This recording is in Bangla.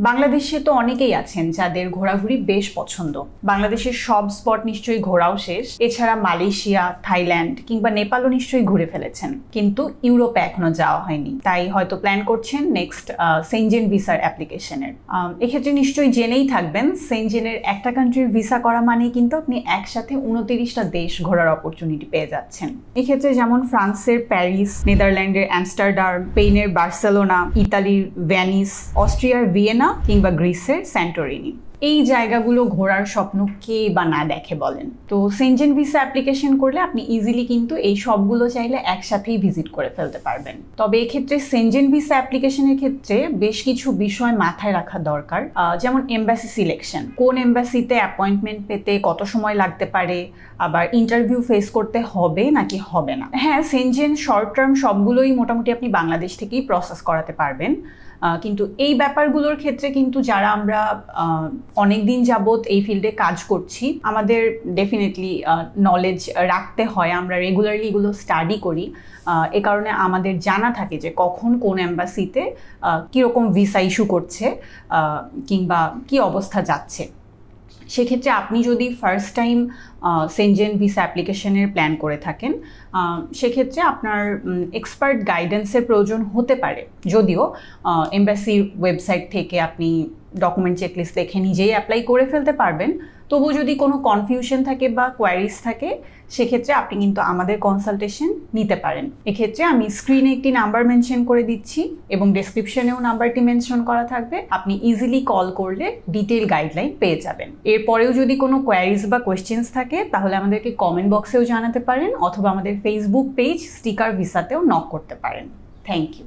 বাংলাদেশে তো অনেকেই আছেন যাদের ঘোরাঘুরি বেশ পছন্দ। বাংলাদেশের সব স্পট নিশ্চয়ই ঘোরাও শেষ, এছাড়া মালয়েশিয়া, থাইল্যান্ড কিংবা নেপালও নিশ্চয়ই ঘুরে ফেলেছেন, কিন্তু ইউরোপে এখনো যাওয়া হয়নি। তাই হয়তো প্ল্যান করছেন নেক্সট সেনজেন ভিসার অ্যাপ্লিকেশনের। এক্ষেত্রে নিশ্চয়ই জেনেই থাকবেন সেনজেনের একটা কান্ট্রির ভিসা করা মানে কিন্তু আপনি একসাথে 29টা দেশ ঘোরার অপরচুনিটি পেয়ে যাচ্ছেন। এক্ষেত্রে যেমন ফ্রান্সের প্যারিস, নেদারল্যান্ডের অ্যামস্টারডাম, স্পেনের বার্সেলোনা, ইতালির ভেনিস, অস্ট্রিয়ার ভিয়েনা কিংবা গ্রিসের স্যান্টোরিনি, এই জায়গাগুলো ঘোরার স্বপ্ন কে বা না দেখে বলেন। তো সেনজেন ভিসা অ্যাপ্লিকেশন করলে আপনি ইজিলি কিন্তু এই সবগুলো চাইলে একসাথেই ভিজিট করে ফেলতে পারবেন। তবে এক্ষেত্রে সেনজেন ভিসা অ্যাপ্লিকেশনের ক্ষেত্রে বেশ কিছু বিষয় মাথায় রাখা দরকার, যেমন এমবাসি সিলেকশন, কোন এমবাসিতে অ্যাপয়েন্টমেন্ট পেতে কত সময় লাগতে পারে, আবার ইন্টারভিউ ফেস করতে হবে নাকি হবে না। হ্যাঁ, সেনজেন শর্ট টার্ম সবগুলোই মোটামুটি আপনি বাংলাদেশ থেকেই প্রসেস করাতে পারবেন, কিন্তু এই ব্যাপারগুলোর ক্ষেত্রে কিন্তু যারা আমরা অনেক দিন যাবত এই ফিল্ডে কাজ করছি, আমাদের ডেফিনেটলি নলেজ রাখতে হয়। আমরা রেগুলারলি এগুলো স্টাডি করি, এ কারণে আমাদের জানা থাকে যে কখন কোন এম্বাসিতে কীরকম ভিসা ইস্যু করছে কিংবা কি অবস্থা যাচ্ছে। সেক্ষেত্রে আপনি যদি ফার্স্ট টাইম সেনজেন ভিসা অ্যাপ্লিকেশনের প্ল্যান করে থাকেন, সেক্ষেত্রে আপনার এক্সপার্ট গাইডেন্সের প্রয়োজন হতে পারে। যদিও এমবাসির ওয়েবসাইট থেকে আপনি ডকুমেন্ট চেকলিস্ট দেখে নিজেই অ্যাপ্লাই করে ফেলতে পারবেন, তবু যদি কোনো কনফিউশন থাকে বা কোয়ারিজ থাকে, সেক্ষেত্রে আপনি কিন্তু আমাদের কনসালটেশন নিতে পারেন। এক্ষেত্রে আমি স্ক্রিনে একটি নাম্বার মেনশন করে দিচ্ছি এবং ডেসক্রিপশনেও নাম্বারটি মেনশন করা থাকবে। আপনি ইজিলি কল করলে ডিটেইল গাইডলাইন পেয়ে যাবেন। এরপরেও যদি কোনো কোয়ারিজ বা কোয়েশ্চেন্স থাকে তাহলে আমাদেরকে কমেন্ট বক্সেও জানাতে পারেন, অথবা আমাদের ফেসবুক পেজ স্টিকার ভিসাতেও নক করতে পারেন। Thank you.